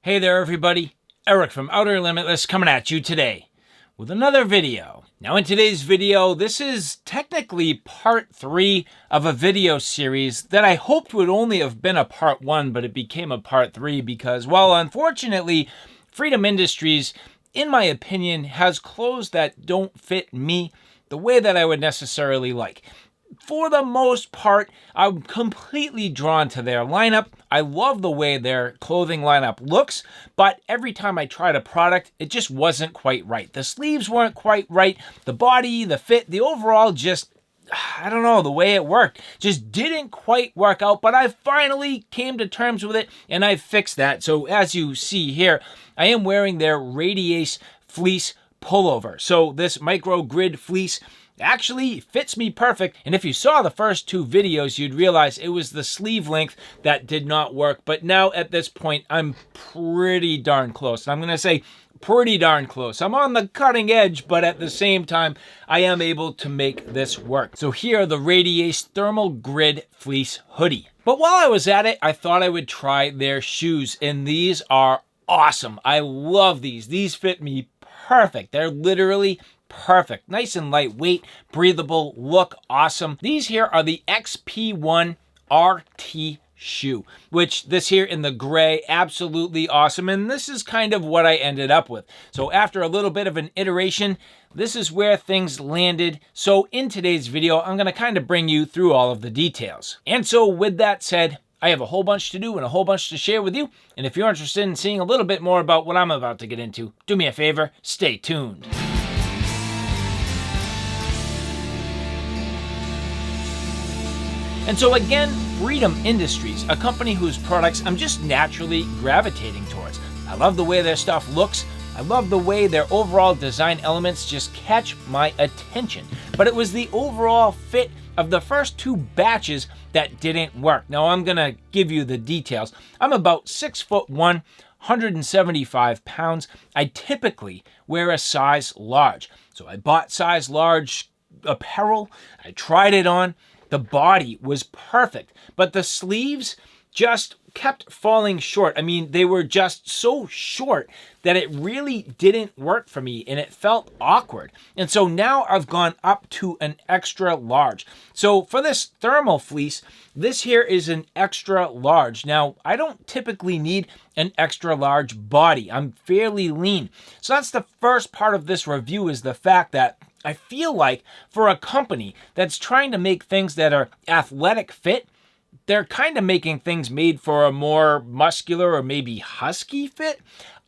Hey there everybody, Eric from Outer Limitless coming at you today with another video. Now in today's video, this is technically part 3 of a video series that I hoped would only have been a part 1, but it became a part 3 because, well, unfortunately, Freedom Industries, in my opinion, has clothes that don't fit me the way that I would necessarily like. For the most part, I'm completely drawn to their lineup. I love the way their clothing lineup looks, but every time I tried a product, it just wasn't quite right. The sleeves weren't quite right. The body, the fit, the overall just, I don't know, the way it worked just didn't quite work out, but I finally came to terms with it and I fixed that. So as you see here, I am wearing their Radiase Fleece Pullover. So this micro grid fleece actually fits me perfect, and if you saw the first 2 videos, you'd realize it was the sleeve length that did not work, but now at this point, I'm pretty darn close. I'm going to say pretty darn close. I'm on the cutting edge, but at the same time, I am able to make this work. So here are the Radiase Thermal Grid Fleece Hoodie. But while I was at it, I thought I would try their shoes, and these are awesome. I love these. These fit me perfect. They're literally perfect. Nice and lightweight, breathable, look awesome. These here are the XP1-RT shoe, which this here in the gray, absolutely awesome. And this is kind of what I ended up with. So after a little bit of an iteration, this is where things landed. So in today's video, I'm going to kind of bring you through all of the details. And so with that said, I have a whole bunch to do and a whole bunch to share with you. And if you're interested in seeing a little bit more about what I'm about to get into, do me a favor, stay tuned. And so again, Freedom Industries, a company whose products I'm just naturally gravitating towards. I love the way their stuff looks. I love the way their overall design elements just catch my attention. But it was the overall fit of the first 2 batches that didn't work. Now I'm gonna give you the details. I'm about 6'1", 175 pounds. I typically wear a size large. So I bought size large apparel. I tried it on. The body was perfect, but the sleeves just kept falling short. I mean, they were just so short that it really didn't work for me and it felt awkward. And so now I've gone up to an extra large. So for this thermal fleece, this here is an extra large. Now, I don't typically need an extra large body. I'm fairly lean. So that's the first part of this review, is the fact that I feel like for a company that's trying to make things that are athletic fit, they're kind of making things made for a more muscular or maybe husky fit.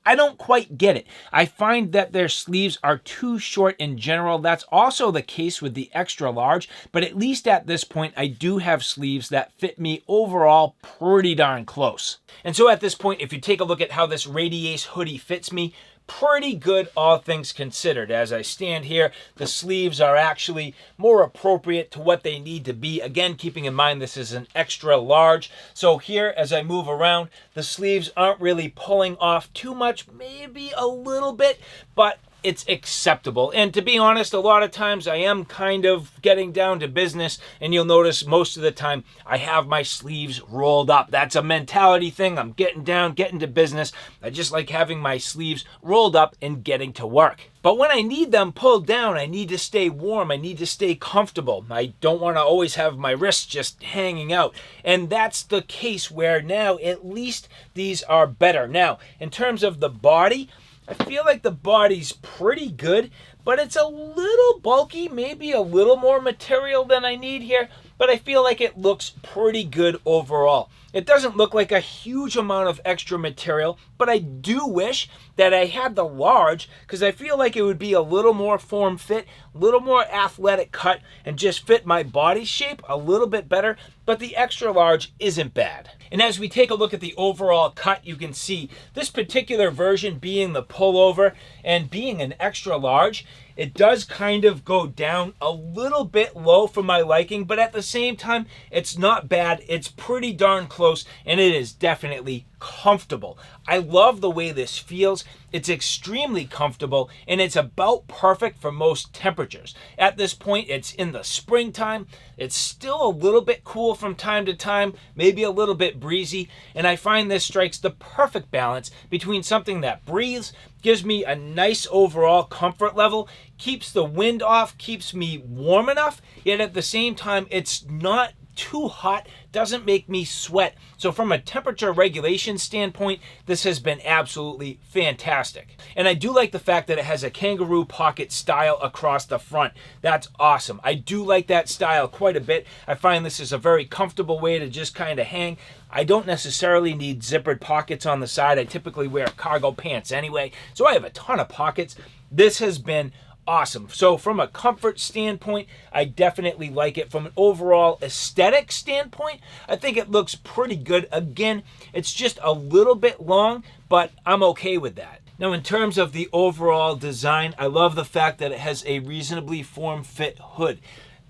I don't quite get it. I find that their sleeves are too short in general. That's also the case with the extra large, but at least at this point, I do have sleeves that fit me overall pretty darn close. And so at this point, if you take a look at how this Radiase hoodie fits me, pretty good, all things considered. As I stand here, the sleeves are actually more appropriate to what they need to be. Again, keeping in mind this is an extra large. So here, as I move around, the sleeves aren't really pulling off too much, maybe a little bit, but it's acceptable. And to be honest, a lot of times I am kind of getting down to business, and you'll notice most of the time I have my sleeves rolled up. That's a mentality thing. I'm getting down, getting to business. I just like having my sleeves rolled up and getting to work. But when I need them pulled down, I need to stay warm. I need to stay comfortable. I don't want to always have my wrists just hanging out. And that's the case where now at least these are better. Now, in terms of the body, I feel like the body's pretty good, but it's a little bulky, maybe a little more material than I need here, but I feel like it looks pretty good overall. It doesn't look like a huge amount of extra material, but I do wish that I had the large, because I feel like it would be a little more form fit, a little more athletic cut, and just fit my body shape a little bit better, but the extra large isn't bad. And as we take a look at the overall cut, you can see this particular version being the pullover and being an extra large, it does kind of go down a little bit low for my liking, but at the same time, it's not bad. It's pretty darn close close, and it is definitely comfortable. I love the way this feels. It's extremely comfortable, and it's about perfect for most temperatures. At this point, it's in the springtime. It's still a little bit cool from time to time, maybe a little bit breezy, and I find this strikes the perfect balance between something that breathes, gives me a nice overall comfort level, keeps the wind off, keeps me warm enough, yet at the same time, it's not too hot, doesn't make me sweat. So from a temperature regulation standpoint, this has been absolutely fantastic. And I do like the fact that it has a kangaroo pocket style across the front. That's awesome. I do like that style quite a bit. I find this is a very comfortable way to just kind of hang. I don't necessarily need zippered pockets on the side. I typically wear cargo pants anyway, so I have a ton of pockets. This has been awesome. So from a comfort standpoint, I definitely like it. From an overall aesthetic standpoint, I think it looks pretty good. Again, it's just a little bit long, but I'm okay with that. Now, in terms of the overall design, I love the fact that it has a reasonably form-fit hood.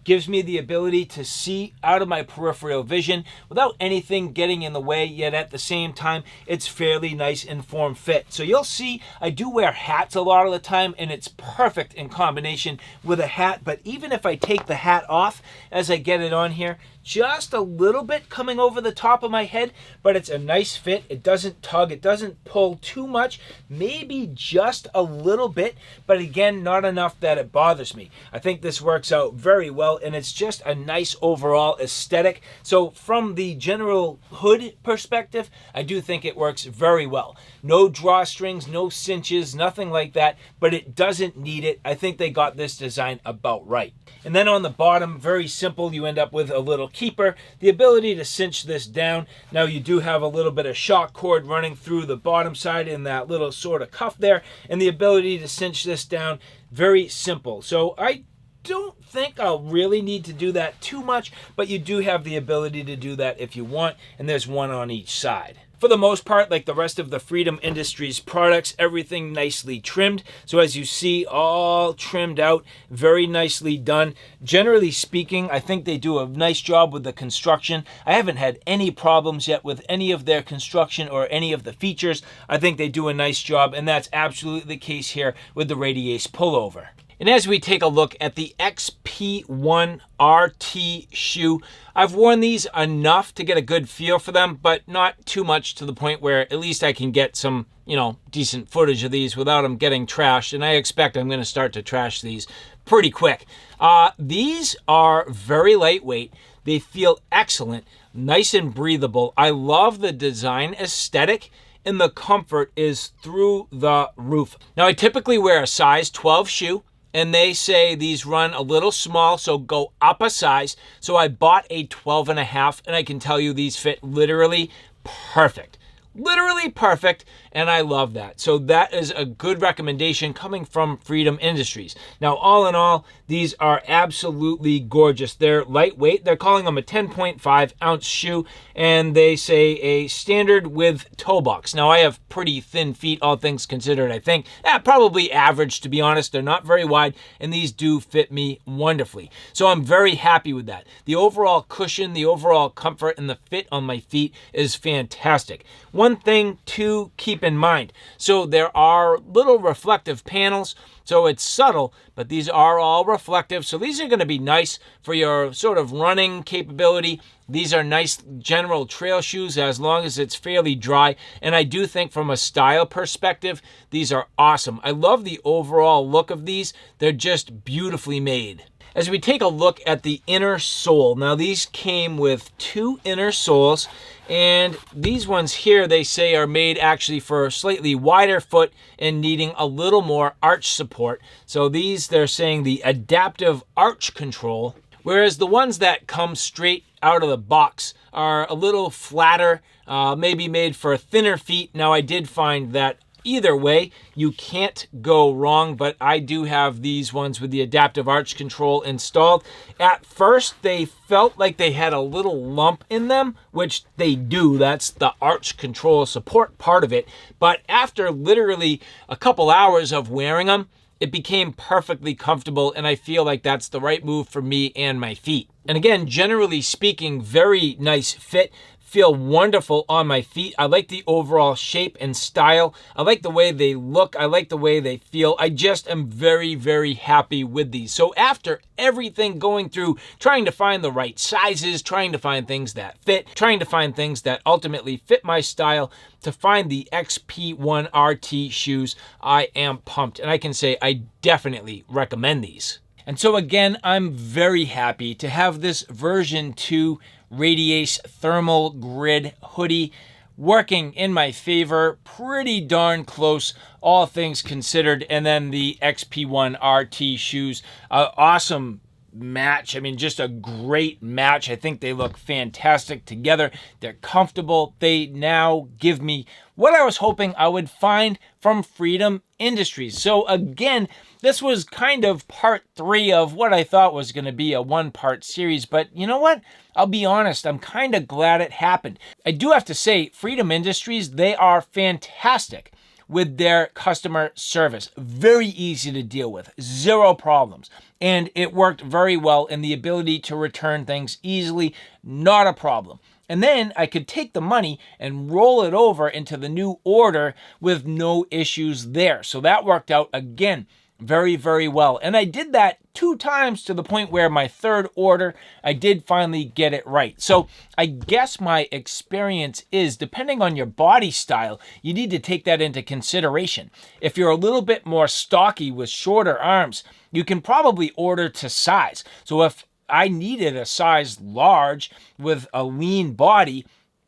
Gives me the ability to see out of my peripheral vision without anything getting in the way, yet at the same time, it's fairly nice and form fit. So you'll see I do wear hats a lot of the time, and it's perfect in combination with a hat. But even if I take the hat off as I get it on here, just a little bit coming over the top of my head, but it's a nice fit. It doesn't tug, it doesn't pull too much, maybe just a little bit, but again, not enough that it bothers me. I think this works out very well, and it's just a nice overall aesthetic. So from the general hood perspective, I do think it works very well. No drawstrings, no cinches, nothing like that, but it doesn't need it. I think they got this design about right. And then on the bottom, very simple, you end up with a little keeper, the ability to cinch this down. Now you do have a little bit of shock cord running through the bottom side in that little sort of cuff there, and the ability to cinch this down, very simple. So I don't think I'll really need to do that too much, but you do have the ability to do that if you want, and there's one on each side. For the most part, like the rest of the Freedom Industries products, everything nicely trimmed. So as you see, all trimmed out, very nicely done. Generally speaking, I think they do a nice job with the construction. I haven't had any problems yet with any of their construction or any of the features. I think they do a nice job, and that's absolutely the case here with the Radiase Pullover. And as we take a look at the XP1-RT shoe, I've worn these enough to get a good feel for them, but not too much to the point where at least I can get some, decent footage of these without them getting trashed. And I expect I'm going to start to trash these pretty quick. These are very lightweight. They feel excellent, nice and breathable. I love the design aesthetic, and the comfort is through the roof. Now, I typically wear a size 12 shoe, and they say these run a little small, so go up a size. So I bought a 12.5, and I can tell you these fit literally perfect. Literally perfect, and I love that. So that is a good recommendation coming from Freedom Industries. Now, all in all, these are absolutely gorgeous. They're lightweight. They're calling them a 10.5 ounce shoe, and they say a standard with toe box. Now, I have pretty thin feet, all things considered, I think. Probably average, to be honest. They're not very wide, and these do fit me wonderfully. So I'm very happy with that. The overall cushion, the overall comfort, and the fit on my feet is fantastic. One thing to keep in mind, so there are little reflective panels, so it's subtle, but these are all reflective. So these are going to be nice for your sort of running capability. These are nice general trail shoes as long as it's fairly dry. And I do think from a style perspective, these are awesome. I love the overall look of these. They're just beautifully made. As we take a look at the inner sole, now these came with 2 inner soles, and these ones here they say are made actually for a slightly wider foot and needing a little more arch support. So these, they're saying the adaptive arch control, whereas the ones that come straight out of the box are a little flatter, maybe made for thinner feet. Now I did find that either way, you can't go wrong, but I do have these ones with the adaptive arch control installed. At first, they felt like they had a little lump in them, which they do. That's the arch control support part of it. But after literally a couple hours of wearing them, it became perfectly comfortable, and I feel like that's the right move for me and my feet. And again, generally speaking, very nice fit. feel wonderful on my feet. I like the overall shape and style. I like the way they look. I like the way they feel. I just am very, very happy with these. So after everything going through, trying to find the right sizes, trying to find things that fit, trying to find things that ultimately fit my style, to find the XP1-RT shoes, I am pumped. And I can say I definitely recommend these. And so again, I'm very happy to have this version 2 Radiase Thermal Grid hoodie working in my favor, pretty darn close, all things considered. And then the XP1-RT shoes, awesome match. I mean, just a great match. I think they look fantastic together. They're comfortable. They now give me what I was hoping I would find from Freedom Industries. So again, this was kind of part 3 of what I thought was going to be a 1-part series, but you know what? I'll be honest, I'm kind of glad it happened. I do have to say, Freedom Industries, they are fantastic with their customer service. Very easy to deal with, 0 problems. And it worked very well in the ability to return things easily, not a problem. And then I could take the money and roll it over into the new order with no issues there. So that worked out again very, very well. And I did that 2 times to the point where my 3rd order, I did finally get it right. So I guess my experience is, depending on your body style, you need to take that into consideration. If you're a little bit more stocky with shorter arms, you can probably order to size. So if I needed a size large with a lean body,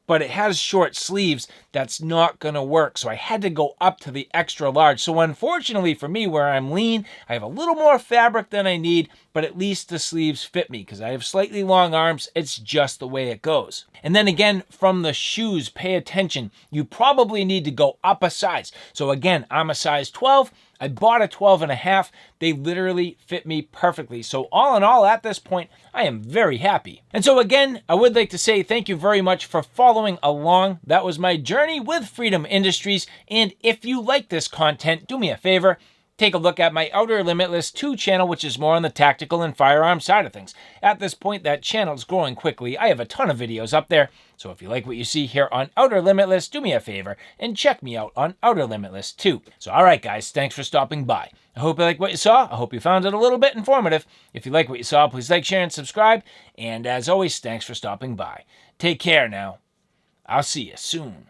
but it has short sleeves, that's not gonna work. So I had to go up to the extra large. So unfortunately for me, where I'm lean, I have a little more fabric than I need, but at least the sleeves fit me because I have slightly long arms. It's just the way it goes. And then again, from the shoes, pay attention. You probably need to go up a size. So again, I'm a size 12. I bought a 12.5. They literally fit me perfectly. So all in all, at this point, I am very happy. And so again, I would like to say thank you very much for following along. That was my journey with Freedom Industries. And if you like this content, do me a favor. Take a look at my Outer Limitless 2 channel, which is more on the tactical and firearm side of things. At this point, that channel is growing quickly. I have a ton of videos up there. So if you like what you see here on Outer Limitless, do me a favor and check me out on Outer Limitless 2. So all right, guys, thanks for stopping by. I hope you like what you saw. I hope you found it a little bit informative. If you like what you saw, please like, share, and subscribe. And as always, thanks for stopping by. Take care now. I'll see you soon.